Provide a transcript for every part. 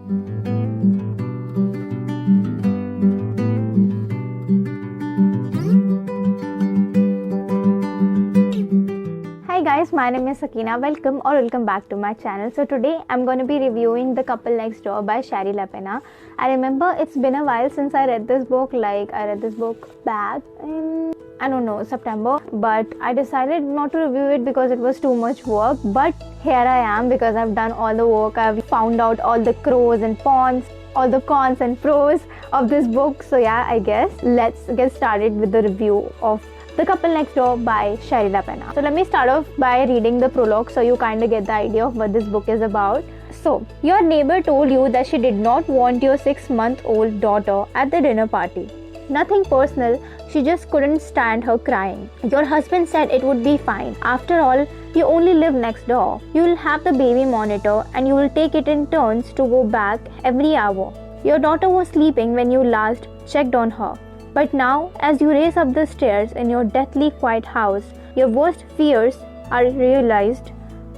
Hi guys, my name is Sakina. Welcome back to my channel. So today I'm going to be reviewing The Couple Next Door by Shari Lapena. I remember it's been a while since I read this book. I read this book back in, I don't know, September, but I decided not to review it because it was too much work. But here I am because I've done all the work. I've found out all the pros and cons, all the cons and pros of this book. So yeah, I guess let's get started with the review of The Couple Next Door by Shari Lapena. So let me start off by reading the prologue so you kind of get the idea of what this book is about. So, your neighbor told you that she did not want your 6-month-old daughter at the dinner party. Nothing personal, she just couldn't stand her crying. Your husband said it would be fine. After all, you only live next door. You will have the baby monitor and you will take it in turns to go back every hour. Your daughter was sleeping when you last checked on her. But now, as you race up the stairs in your deathly quiet house, your worst fears are realized.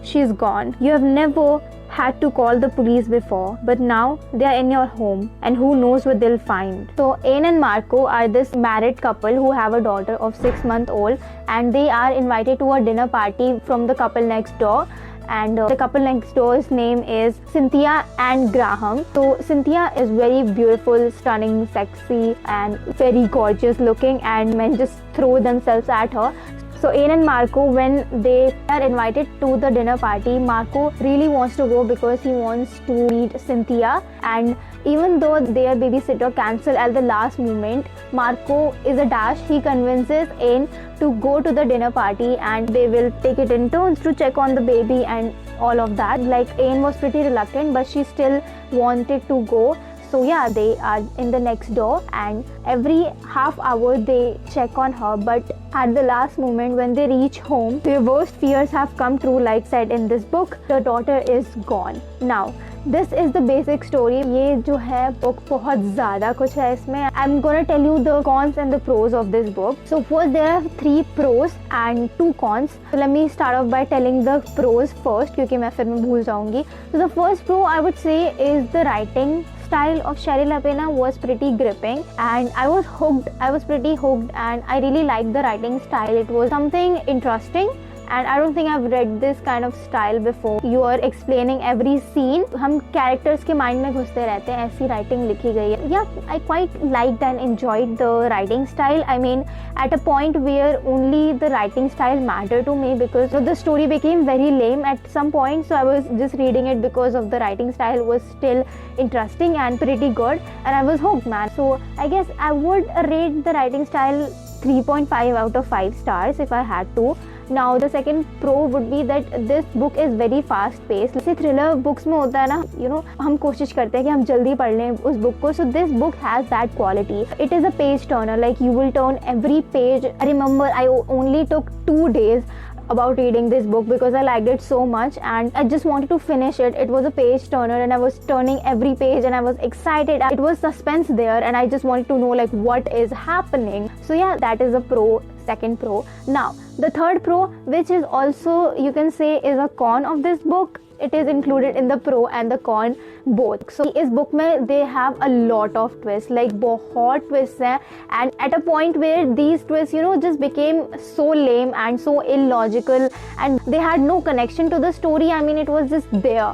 She's gone. You have never had to call the police before, but now they are in your home and who knows what they'll find. So Anne and Marco are this married couple who have a daughter of 6 months old, and they are invited to a dinner party from the couple next door. And the couple next door's name is Cynthia and Graham. So Cynthia is very beautiful, stunning, sexy and very gorgeous looking, and men just throw themselves at her. So Anne and Marco, when they are invited to the dinner party, Marco really wants to go because he wants to meet Cynthia, and even though their babysitter cancelled at the last moment, Marco is a dash. He convinces Anne to go to the dinner party and they will take it in turns to check on the baby and all of that. Anne was pretty reluctant, but she still wanted to go. So yeah, they are in the next door and every half hour they check on her, but at the last moment when they reach home, their worst fears have come true. Like said in this book, the daughter is gone. Now, this is the basic story. ये जो है book बहुत ज़्यादा कुछ है इसमें. I'm gonna tell you the cons and the pros of this book. So first there are 3 pros and 2 cons. So let me start off by telling the pros first क्योंकि मैं फिर में भूल जाऊँगी. So the first pro I would say is the writing style of Shari Lapena was pretty gripping and I was hooked. I was pretty hooked and I really liked the writing style. It was something interesting. And I don't think I've read this kind of style before. You are explaining every scene. हम characters के mind में घुसते रहते हैं, ऐसी writing लिखी गई है. Yeah, I quite liked and enjoyed the writing style. I mean, at a point where only the writing style mattered to me because the story became very lame at some point. So I was just reading it because of the writing style was still interesting and pretty good. And I was hooked, man. So I guess I would rate the writing style 3.5 out of 5 stars if I had to. Now the second pro would be that this book is very fast paced. जैसे thriller books में होता है ना, हम कोशिश करते हैं कि हम जल्दी पढ़ लें उस book को. So this book has that quality. It is a page turner. Like you will turn every page. I remember I only took 2 days about reading this book because I liked it so much and I just wanted to finish it. It was a page turner and I was turning every page and I was excited. It was suspense there and I just wanted to know what is happening. So yeah, that is a pro. Second pro. Now the third pro, which is also you can say is a con of this book, it is included in the pro and the con both. So इस book में they have a lot of twists, बहुत twists हैं, and at a point where these twists just became so lame and so illogical and they had no connection to the story. I mean, it was just there,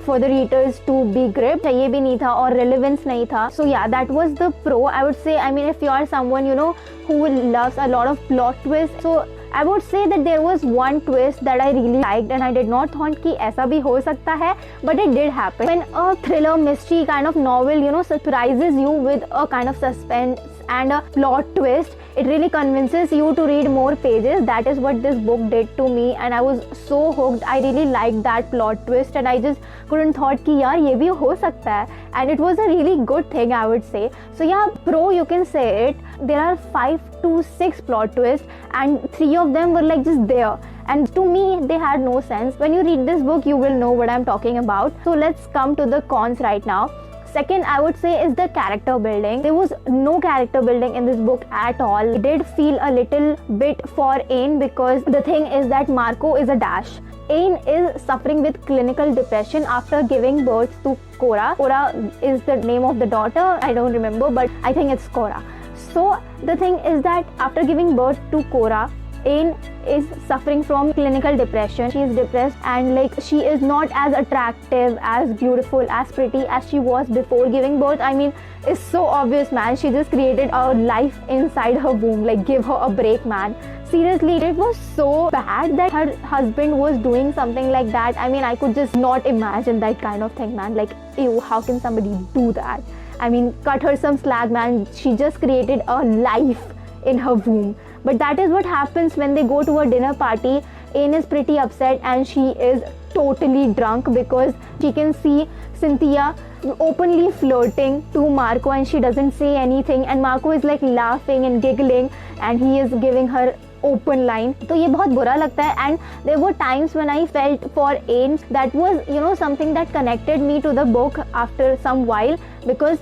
for the readers to be gripped. चाहिए भी नहीं था और relevance नहीं था. So yeah, that was the pro. I would say, I mean, if you are someone who loves a lot of plot twists, so I would say that there was one twist that I really liked and I did not thought कि ऐसा भी हो सकता है, but it did happen. When a thriller mystery kind of novel surprises you with a kind of suspense and a plot twist, it really convinces you to read more pages. That is what this book did to me and I was so hooked. I really liked that plot twist and I just couldn't thought कि यार ये भी हो सकता है, and it was a really good thing, I would say. So yeah, pro you can say it. There are 5 to 6 plot twists and 3 of them were just there. And to me, they had no sense. When you read this book, you will know what I'm talking about. So let's come to the cons right now. Second, I would say is the character building. There was no character building in this book at all. It did feel a little bit for Anne because the thing is that Marco is a dash. Ain is suffering with clinical depression after giving birth to Cora. Cora is the name of the daughter, I don't remember, but I think it's Cora. So the thing is that after giving birth to Cora, Ain is suffering from clinical depression. She is depressed and like she is not as attractive, as beautiful, as pretty as she was before giving birth. I mean, it's so obvious, man. She just created a life inside her womb. Like, give her a break, man. Seriously, it was so bad that her husband was doing something like that. I mean, I could just not imagine that kind of thing, man. Like, ew, how can somebody do that? I mean, cut her some slack, man. She just created a life in her womb. But that is what happens when they go to a dinner party. Ain is pretty upset and she is totally drunk because she can see Cynthia openly flirting to Marco and she doesn't say anything, and Marco is like laughing and giggling and he is giving her open line. तो ये बहुत बुरा लगता है. And there were times when I felt for Ain, that was, you know, something that connected me to the book after some while, because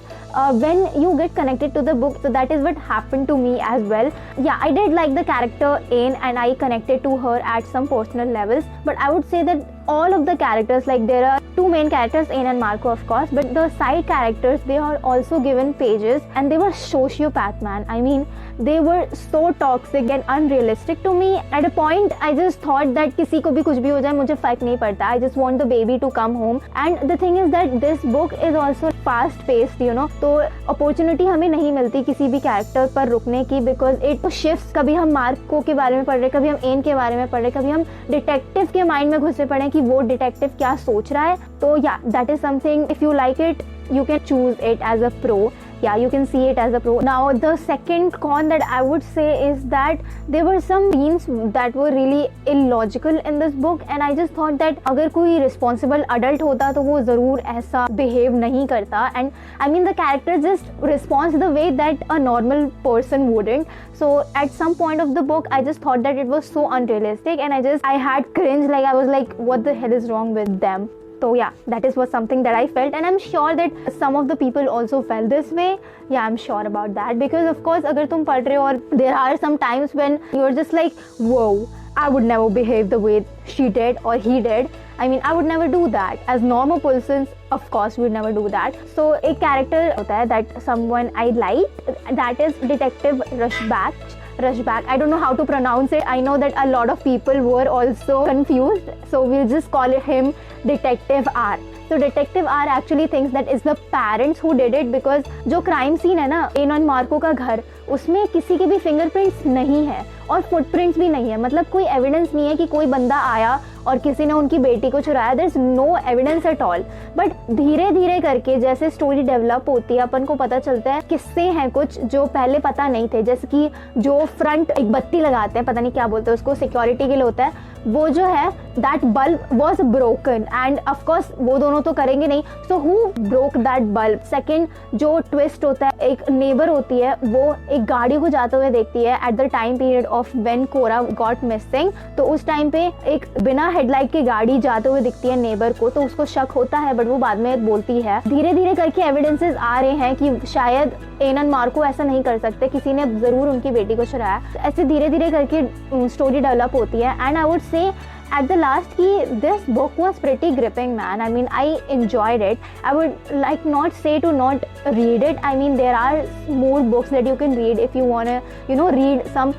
when you get connected to the book, so that is what happened to me as well. Yeah, I did like the character Ain and I connected to her at some personal levels, but I would say that all of the characters, like there are two main characters, Ain and Marco of course, but the side characters, they are also given pages and they were sociopath, man. I mean, they were so toxic and unrealistic to me. At a point I just thought that किसी को भी कुछ भी हो जाए मुझे फर्क नहीं पड़ता. I just want the baby to come home. And the thing is that this book is also fast paced, you know, तो अपॉर्चुनिटी हमें नहीं मिलती किसी भी कैरेक्टर पर रुकने की, बिकॉज इट शिफ्ट्स. कभी हम मार्को के बारे में पढ़ रहे, कभी हम एन के बारे में पढ़ रहे, कभी हम डिटेक्टिव के माइंड में घुसे पड़े कि वो डिटेक्टिव क्या सोच रहा है. तो या that is something, if you like it you can choose it as a pro. Yeah, you can see it as a pro. Now the second con that I would say is that there were some scenes that were really illogical in this book, and I just thought that अगर कोई responsible adult होता तो वो ज़रूर ऐसा behave नहीं करता. And I mean, the character just responds the way that a normal person wouldn't. So at some point of the book I just thought that it was so unrealistic and I had cringe. Like, I was like, what the hell is wrong with them? So yeah, that was something that I felt, and I'm sure that some of the people also felt this way. Yeah, I'm sure about that, because of course अगर तुम पढ़ रहे हो और there are some times when you're just like, whoa, I would never behave the way she did or he did. I mean, I would never do that. As normal persons, of course, we would never do that. So एक character होता है that someone I liked, that is Detective Rushback. I don't know how to pronounce it. I know that a lot of people were also confused, so we'll just call him Detective R. So Detective R actually thinks that it's the parents who did it, because जो crime scene है ना N और Marco का घर, उसमें किसी के भी फिंगरप्रिंट्स नहीं है और फुटप्रिंट्स भी नहीं है. मतलब कोई एविडेंस नहीं है कि कोई बंदा आया और किसी ने उनकी बेटी को चुराया. There is no evidence at all. But धीरे धीरे करके जैसे स्टोरी डेवलप होती है, अपन को पता चलता है किस्से हैं कुछ जो पहले पता नहीं थे. जैसे कि जो फ्रंट एक बत्ती लगाते हैं, पता नहीं क्या बोलते हैं उसको, सिक्योरिटी के लिए होता है, वो जो है that bulb was broken. And of course वो दोनों तो करेंगे नहीं, so who broke that bulb. Second जो ट्विस्ट होता है, एक नेबर होती है, वो एक गाड़ी को जाते हुए देखती है at the time period of when Cora got missing. तो उस टाइम पे एक बिना हेडलाइट की गाड़ी जाते हुए दिखती है नेबर को, तो उसको शक होता है, बट वो बाद में बोलती है. धीरे धीरे करके एविडेंसेस आ रहे हैं कि शायद एन एंड मार्को ऐसा नहीं कर सकते, किसी ने जरूर उनकी बेटी को चुराया. ऐसे धीरे धीरे करके स्टोरी डेवलप होती है. And I would say at the last this book was pretty gripping, man. I mean, I enjoyed it. I would like not say to not read it. I mean, there are more books that you can read if you want to, you know, read some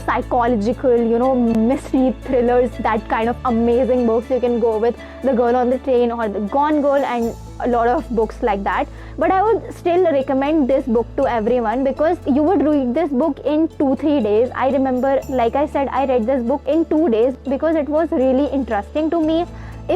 psychological, you know, mystery thrillers, that kind of amazing books. You can go with The Girl on the Train or The Gone Girl and a lot of books like that. But I would still recommend this book to everyone, because you would read this book in 2-3 days. I remember, like I said, I read this book in 2 days because it was really interesting to me.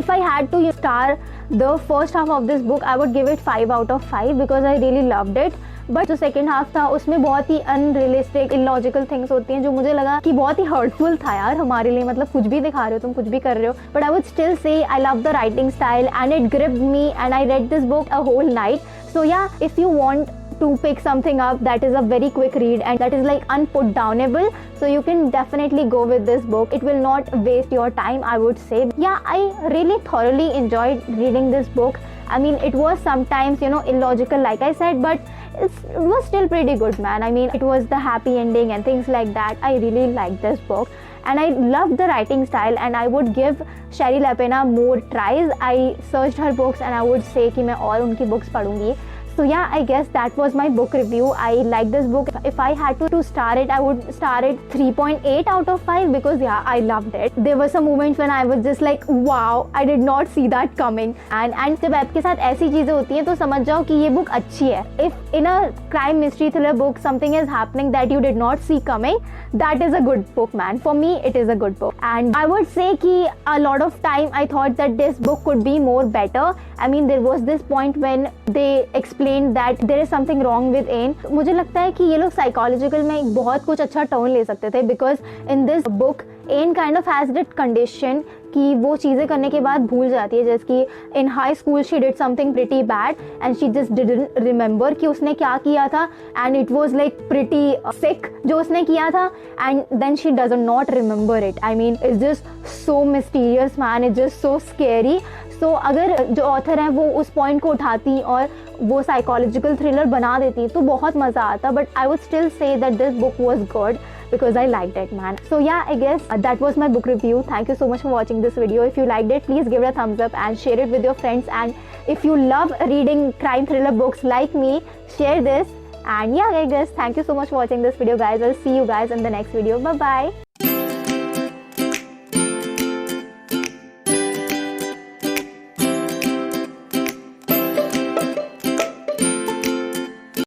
If I had to star the first half of this book, I would give it 5 out of 5 because I really loved it. But जो second half था उसमें बहुत ही unrealistic illogical things होती हैं, जो मुझे लगा कि बहुत ही हर्टफुल था यार हमारे लिए. मतलब कुछ भी दिखा रहे हो तुम, कुछ भी कर रहे हो. But I would still say I love the writing style and it gripped me and I read this book a whole night. So yeah, if you want to pick something up that is a very quick read and that is like unputdownable, so you can definitely go with this book. It will not waste your time, I would say. Yeah, I really thoroughly enjoyed reading this book. I mean, it was sometimes, you know, illogical like I said, but it was still pretty good, man. I mean, it was the happy ending and things like that. I really liked this book. and I loved the writing style, and I would give Shari Lapena more tries. I searched her books and I would say कि मैं और उनकी books पढ़ूंगी. So yeah, I guess that was my book review. I like this book. If I had to star it, I would star it 3.8 out of 5 because yeah, I loved it. There were some moments when I was just like, wow, I did not see that coming. And जब आपके साथ ऐसी चीजें होती हैं तो समझ जाओ कि ये book अच्छी है. If in a crime mystery thriller book something is happening that you did not see coming, that is a good book, man. For me, it is a good book. And I would say कि a lot of time I thought that this book could be more better. I mean, there was this point when they explained that there is something wrong with Ain. मुझे लगता है कि ये लोग psychological में बहुत कुछ अच्छा turn ले सकते थे because in this book Ain kind of has that condition कि वो चीज़ें करने के बाद भूल जाती है, जैसे कि in high school she did something pretty bad and she just didn't remember कि उसने क्या किया था and it was like pretty sick जो उसने किया था and then she does not remember it. I mean, it's just so mysterious, man. It's just so scary. So अगर जो ऑथर है वो उस पॉइंट को उठाती और वो साइकोलॉजिकल थ्रिलर बना देती तो बहुत मज़ा आता, but I would still say that this book was good because I liked it, man. So yeah, I guess that was my book review. Thank you so much for watching this video. If you liked it, please give it a thumbs up and share it with your friends. And if you love reading crime thriller books like me, share this. And yeah, I guess thank you so much for watching this video, guys. I'll see you guys in the next video. Bye bye.